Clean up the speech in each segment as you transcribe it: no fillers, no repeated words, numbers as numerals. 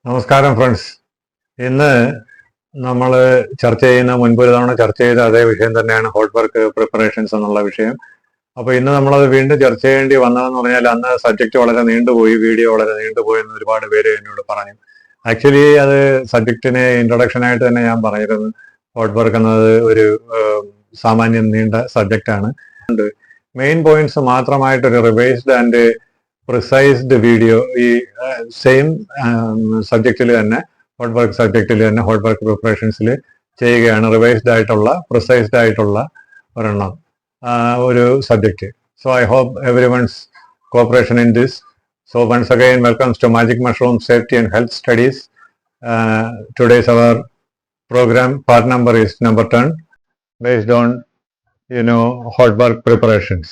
നമസ്കാരം ഫ്രണ്ട്സ്. ഇന്ന് നമ്മൾ ചർച്ച ചെയ്യുന്ന മുൻപൊരു തവണ ചർച്ച ചെയ്ത അതേ വിഷയം തന്നെയാണ് ഹോട്ട് വർക്ക് പ്രിപ്പറേഷൻസ് എന്നുള്ള വിഷയം. അപ്പോൾ ഇന്ന് നമ്മളത് വീണ്ടും ചർച്ച ചെയ്യേണ്ടി വന്നതെന്ന് പറഞ്ഞാൽ അന്ന് സബ്ജക്റ്റ് വളരെ നീണ്ടുപോയി, വീഡിയോ വളരെ നീണ്ടുപോയി എന്ന് ഒരുപാട് പേര് എന്നോട് പറഞ്ഞു. ആക്ച്വലി അത് സബ്ജക്റ്റിന് ഇൻട്രൊഡക്ഷനായിട്ട് തന്നെ ഞാൻ പറഞ്ഞിരുന്നു. ഹോട്ട് വർക്ക് എന്നത് ഒരു സാമാന്യം നീണ്ട സബ്ജക്റ്റാണ്. മെയിൻ പോയിന്റ്സ് മാത്രമായിട്ടൊരു റിവൈസ്ഡ് ആൻഡ് പ്രിസൈസ്ഡ് വീഡിയോ ഈ സെയിം സബ്ജക്റ്റിൽ തന്നെ ഹോട്ട് വർക്ക് സബ്ജക്റ്റിൽ തന്നെ ഹോട്ട് വർക്ക് പ്രിപ്പറേഷൻസിൽ ചെയ്യുകയാണ്. റിവൈസ്ഡ് ആയിട്ടുള്ള പ്രിസൈസ്ഡ് ആയിട്ടുള്ള ഒരെണ്ണം ഒരു subject. So I hope every one's cooperation in this. So once again welcomes to magic mushroom safety and health studies. Today's our program part number is number 10 based on hot work preparations.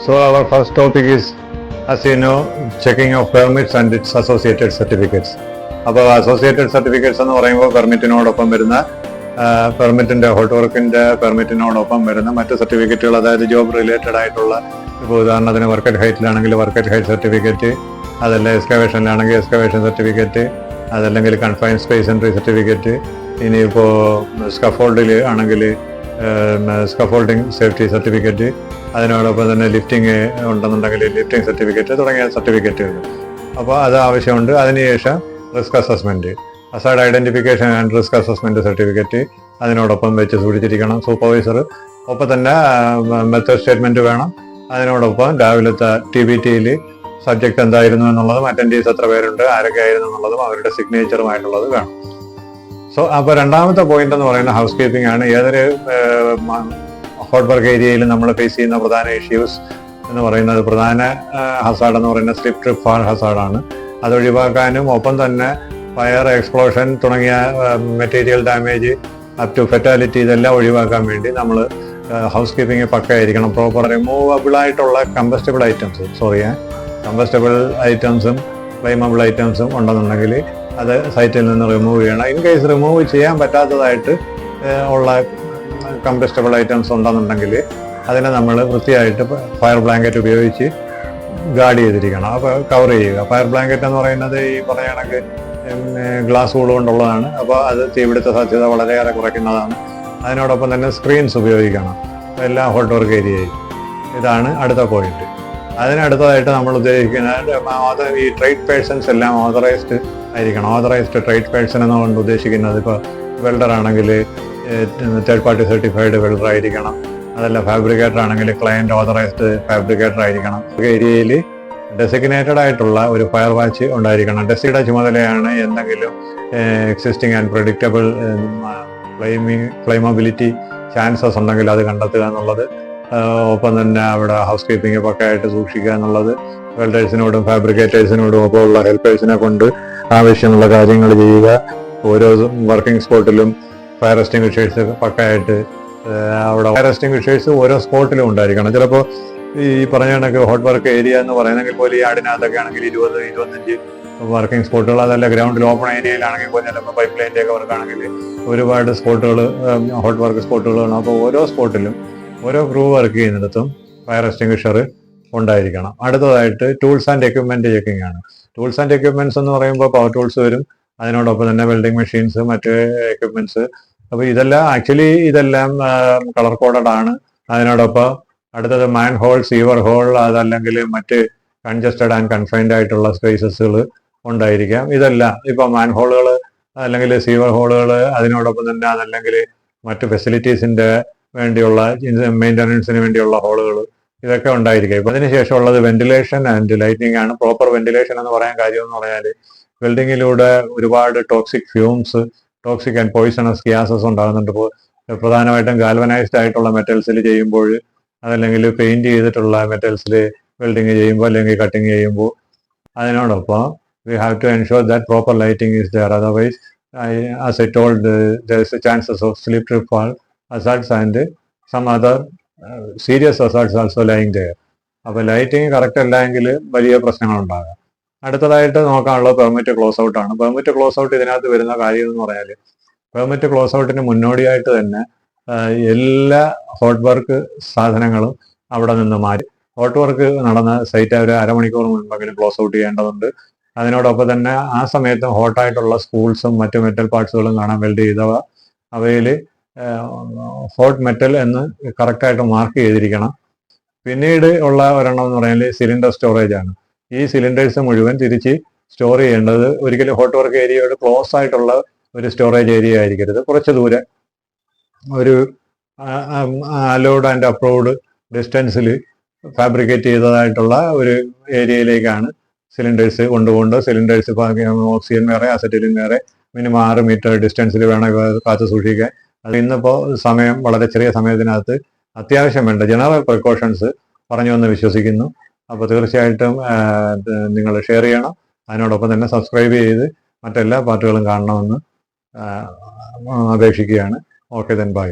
So our first topic is, as you know, checking of permits and its associated certificates. അപ്പോൾ associated certificates എന്ന് പറയുമ്പോൾ പെർമിറ്റിനോടൊപ്പം വരുന്ന പെർമിറ്റിന്റെ hot വർക്കിന്റെ പെർമിറ്റിനോടൊപ്പം വരുന്ന മറ്റ് സർട്ടിഫിക്കറ്റുകൾ, അതായത് job related ആയിട്ടുള്ള, ഇപ്പോൾ ഉദാഹരണത്തിന് വർക്ക് അറ്റ് ഹൈറ്റിലാണെങ്കിൽ വർക്ക് അറ്റ് ഹൈറ്റ് സർട്ടിഫിക്കറ്റ്, അതല്ല എക്സ്കവേഷനിലാണെങ്കിൽ എക്സ്കവേഷൻ സർട്ടിഫിക്കറ്റ്, അതല്ലെങ്കിൽ കൺഫൈൻഡ് സ്പേസ് എൻട്രി സർട്ടിഫിക്കറ്റ്, ഇനിയിപ്പോൾ സ്കഫോൾഡിൽ ആണെങ്കിൽ സ്കഫോൾഡിംഗ് സേഫ്റ്റി സർട്ടിഫിക്കറ്റ്, അതിനോടൊപ്പം തന്നെ ലിഫ്റ്റിംഗ് ഉണ്ടെന്നുണ്ടെങ്കിൽ ലിഫ്റ്റിംഗ് സർട്ടിഫിക്കറ്റ് തുടങ്ങിയ സർട്ടിഫിക്കറ്റുകൾ. അപ്പോൾ അത് ആവശ്യമുണ്ട്. അതിനുശേഷം risk assessment, Hazard identification and risk assessment certificate അതിനോടൊപ്പം വെച്ച് സൂക്ഷിച്ചിരിക്കണം സൂപ്പർവൈസർ. ഒപ്പം തന്നെ മെത്തേഡ് സ്റ്റേറ്റ്മെൻറ്റ് വേണം. അതിനോടൊപ്പം രാവിലത്തെ TBTയിൽ സബ്ജക്റ്റ് എന്തായിരുന്നു എന്നുള്ളതും അറ്റൻഡീസ് എത്ര പേരുണ്ട്, ആരൊക്കെ ആയിരുന്നു എന്നുള്ളതും അവരുടെ സിഗ്നേച്ചറുമായിട്ടുള്ളത് വേണം. സോ അപ്പോൾ രണ്ടാമത്തെ പോയിന്റ് എന്ന് പറയുന്നത് ഹൗസ് കീപ്പിംഗ് ആണ്. ഏതൊരു ഹോട്ട് വർക്ക് ഏരിയയിൽ നമ്മൾ ഫേസ് ചെയ്യുന്ന പ്രധാന ഇഷ്യൂസ് എന്ന് പറയുന്നത്, പ്രധാന ഹസാർഡ് എന്ന് പറയുന്നത് സ്ലിപ്പ് ട്രിപ്പ് ഫാൾ ഹസാർഡാണ്. അത് ഒഴിവാക്കാനും ഒപ്പം തന്നെ ഫയർ, എക്സ്പ്ലോഷൻ തുടങ്ങിയ material damage up to fatality ഇതെല്ലാം ഒഴിവാക്കാൻ വേണ്ടി നമ്മൾ ഹൗസ് കീപ്പിംഗ് പക്കയായിരിക്കണം. പ്രോപ്പർ റിമൂവബിൾ ആയിട്ടുള്ള കമ്പസ്റ്റബിൾ ഐറ്റംസും ഫ്ലെയിമബിൾ ഐറ്റംസും ഉണ്ടെന്നുണ്ടെങ്കിൽ അത് സൈറ്റിൽ നിന്ന് റിമൂവ് ചെയ്യണം. ഇൻ കേസ് റിമൂവ് ചെയ്യാൻ പറ്റാത്തതായിട്ട് ഉള്ള കമ്പസ്റ്റബിൾ ഐറ്റംസ് ഉണ്ടെന്നുണ്ടെങ്കിൽ അതിനെ നമ്മൾ വൃത്തിയായിട്ട് ഫയർ ബ്ലാങ്കറ്റ് ഉപയോഗിച്ച് ഗാർഡ് ചെയ്തിരിക്കണം. അപ്പോൾ കവർ ചെയ്യുക. ഫയർ ബ്ലാങ്കറ്റ് എന്ന് പറയുന്നത് ഈ പറഞ്ഞ കണക്ക് ഗ്ലാസ് വൂൾ കൊണ്ടുള്ളതാണ്. അപ്പോൾ അത് തീപിടുത്ത സാധ്യത വളരെയേറെ കുറയ്ക്കുന്നതാണ്. അതിനോടൊപ്പം തന്നെ സ്ക്രീൻസ് ഉപയോഗിക്കണം എല്ലാ ഹോട്ട് വർക്ക് ഏരിയയിൽ. ഇതാണ് അടുത്ത പോയിന്റ്. അതിനടുത്തതായിട്ട് നമ്മൾ ഉദ്ദേശിക്കുന്നത് ഈ ട്രേഡ് പേഴ്സൺസ് എല്ലാം ഓതറൈസ്ഡ് ആയിരിക്കണം. ഓതറൈസ്ഡ് ട്രേഡ് പേഴ്സൺ എന്നുകൊണ്ട് ഉദ്ദേശിക്കുന്നത് ഇപ്പോൾ വെൽഡർ ആണെങ്കിൽ തേർഡ് പാർട്ടി സർട്ടിഫൈഡ് വെൽഡർ ആയിരിക്കണം. അതല്ല ഫാബ്രിക്കേറ്റർ ആണെങ്കിൽ ക്ലയന്റ് ഓതറൈസ്ഡ് ഫാബ്രിക്കേറ്റർ ആയിരിക്കണം. ഏരിയയിൽ ഡെസിഗ്നേറ്റഡ് ആയിട്ടുള്ള ഒരു ഫയർ വാച്ച് ഉണ്ടായിരിക്കണം. ഡെസിയുടെ ചുമതലയാണ് എന്തെങ്കിലും എക്സിസ്റ്റിംഗ് ആൻഡ് പ്രെഡിക്റ്റബിൾ ഫ്ലെയിമബിലിറ്റി ചാൻസസ് ഉണ്ടെങ്കിൽ അത് കണ്ടെത്തുക എന്നുള്ളത്. ഒപ്പം തന്നെ അവിടെ ഹൗസ് കീപ്പിംഗ് പക്കയായിട്ട് സൂക്ഷിക്കുക എന്നുള്ളത്. വെൽഡേഴ്സിനോടും ഫാബ്രിക്കേറ്റേഴ്സിനോടും ഒപ്പം ഉള്ള ഹെൽപ്പേഴ്സിനെ കൊണ്ട് ആവശ്യമുള്ള കാര്യങ്ങൾ ചെയ്യുക. ഓരോ വർക്കിംഗ് സ്പോട്ടിലും ഫയർ എക്സ്റ്റിംഗ്വിഷേഴ്സ് പക്കയായിട്ട് അവിടെ ഫയർ എക്സ്റ്റിംഗ്വിഷേഴ്സ് ഓരോ സ്പോട്ടിലും ഉണ്ടായിരിക്കണം. ചിലപ്പോൾ ഈ പറഞ്ഞ കണക്ക് ഹോട്ട് വർക്ക് ഏരിയ എന്ന് പറയുന്നെങ്കിൽ പോലും ഈ ആടിനകത്തൊക്കെ ആണെങ്കിൽ 20-25 വർക്കിംഗ് സ്പോട്ടുകൾ, അതല്ല ഗ്രൗണ്ടിൽ ഓപ്പൺ ഏരിയയിലാണെങ്കിൽ പോലും ചിലപ്പോൾ പൈപ്പ് ലൈൻ്റെ ഒക്കെ വർക്കാണെങ്കിൽ ഒരുപാട് സ്പോട്ടുകൾ, ഹോട്ട് വർക്ക് സ്പോട്ടുകളാണ്. അപ്പോൾ ഓരോ സ്പോട്ടിലും ഓരോ ക്രൂ വർക്ക് ചെയ്യുന്നിടത്തും ഫയർ എക്സ്റ്റിംഗ്വിഷർ ഉണ്ടായിരിക്കണം. അടുത്തതായിട്ട് ടൂൾസ് ആൻഡ് എക്യുപ്മെൻറ്റ് ചെക്കിംഗ് ആണ്. ടൂൾസ് ആൻഡ് എക്യുപ്മെൻറ്റ്സ് എന്ന് പറയുമ്പോൾ പവർ ടൂൾസ് വരും. അതിനോടൊപ്പം തന്നെ വെൽഡിംഗ് മെഷീൻസ്, മറ്റ് എക്യുപ്മെൻറ്റ്സ്. അപ്പോൾ ഇതെല്ലാം കളർ കോഡഡ് ആണ്. അതിനോടൊപ്പം അടുത്തത് മാൻ ഹോൾ, സീവർ ഹോൾ, അതല്ലെങ്കിൽ മറ്റ് കൺജസ്റ്റഡ് ആൻഡ് കൺഫൈൻഡ് ആയിട്ടുള്ള സ്പേസസുകൾ ഉണ്ടായിരിക്കാം. ഇതെല്ലാം ഇപ്പോൾ മാൻ ഹോളുകൾ അല്ലെങ്കിൽ സീവർ ഹോളുകൾ, അതിനോടൊപ്പം തന്നെ അതല്ലെങ്കിൽ മറ്റ് ഫെസിലിറ്റീസിൻ്റെ വേണ്ടിയുള്ള മെയിൻ്റനൻസിന് വേണ്ടിയുള്ള ഹോളുകൾ, ഇതൊക്കെ ഉണ്ടായിരിക്കും. ഇപ്പം അതിനുശേഷമുള്ളത് വെന്റിലേഷൻ ആൻഡ് ലൈറ്റിംഗ് ആണ്. പ്രോപ്പർ വെന്റിലേഷൻ എന്ന് പറയാൻ കാര്യം എന്ന് പറഞ്ഞാൽ വെൽഡിങ്ങിലൂടെ ഒരുപാട് toxic fumes, toxic and poisonous gases ഉണ്ടാകുന്നുണ്ട്. പ്രധാനമായിട്ടും ഗാൽവനൈസ്ഡ് ആയിട്ടുള്ള മെറ്റൽസിൽ ചെയ്യുമ്പോൾ, അതല്ലെങ്കിൽ പെയിന്റ് ചെയ്തിട്ടുള്ള മെറ്റൽസിൽ വെൽഡിങ് ചെയ്യുമ്പോൾ അല്ലെങ്കിൽ കട്ടിങ് ചെയ്യുമ്പോൾ. അതിനോടൊപ്പം we have to ensure that proper lighting is there. Otherwise as I told there is a chances of slip, trip, fall, assaults and some other serious assaults also lying there. അപ്പോൾ lighting correct അല്ല എങ്കിൽ വലിയ പ്രശ്നങ്ങളുണ്ടാകാം. അടുത്തതായിട്ട് നോക്കാനുള്ളത് permit close out ആണ്. Permit close out ഇതിനകത്ത് വരുന്ന കാര്യം എന്ന് പറഞ്ഞാൽ പെർമിറ്റ് ക്ലോസ് ഔട്ടിന് മുന്നോടിയായിട്ട് തന്നെ എല്ലാ ഹോട്ട് വർക്ക് സാധനങ്ങളും അവിടെ നിന്ന് മാറ്റി ഹോട്ട് വർക്ക് നടന്ന സൈറ്റ് ഒരു അരമണിക്കൂർ മുൻപെങ്കിലും ക്ലോസ് ഔട്ട് ചെയ്യേണ്ടതുണ്ട്. അതിനോടൊപ്പം തന്നെ ആ സമയത്ത് ഹോട്ടായിട്ടുള്ള സ്പൂൾസും മറ്റു മെറ്റൽ പാർട്സുകളും കാണാൻ വെൽഡ് ചെയ്തവ അവയിൽ ഹോട്ട് മെറ്റൽ എന്ന് കറക്റ്റായിട്ട് മാർക്ക് ചെയ്തിരിക്കണം. പിന്നീട് ഉള്ള ഒരെണ്ണം എന്ന് പറഞ്ഞാൽ സിലിണ്ടർ സ്റ്റോറേജ് ആണ്. ഈ സിലിണ്ടേഴ്സ് മുഴുവൻ തിരിച്ച് സ്റ്റോർ ചെയ്യേണ്ടത് ഒരിക്കലും ഹോട്ട് വർക്ക് ഏരിയയോട് ക്ലോസ് ആയിട്ടുള്ള ഒരു സ്റ്റോറേജ് ഏരിയ ആയിരിക്കരുത്. കുറച്ച് ദൂരെ ഒരു അലൗഡ് ആൻഡ് അപ്രൂവ്ഡ് ഡിസ്റ്റൻസിൽ ഫാബ്രിക്കേറ്റ് ചെയ്തതായിട്ടുള്ള ഒരു ഏരിയയിലേക്കാണ് സിലിണ്ടേഴ്സ് കൊണ്ടുപോകേണ്ടത്. സിലിണ്ടേഴ്സ് ഓക്സിജൻ വേറെ അസറ്റിലിൻ വേറെ മിനിമം 6 മീറ്റർ ഡിസ്റ്റൻസിൽ വേണം കാത്തു സൂക്ഷിക്കാൻ. അത് ഇന്നിപ്പോൾ സമയം വളരെ ചെറിയ സമയത്തിനകത്ത് അത്യാവശ്യം വേണ്ട ജനറൽ പ്രിക്കോഷൻസ് പറഞ്ഞു എന്ന് വിശ്വസിക്കുന്നു. അപ്പോൾ തീർച്ചയായിട്ടും നിങ്ങൾ ഷെയർ ചെയ്യണം. അതിനോടൊപ്പം തന്നെ സബ്സ്ക്രൈബ് ചെയ്ത് മറ്റെല്ലാ പാർട്ടുകളും കാണണമെന്ന് അപേക്ഷിക്കുകയാണ്. Okay then bye.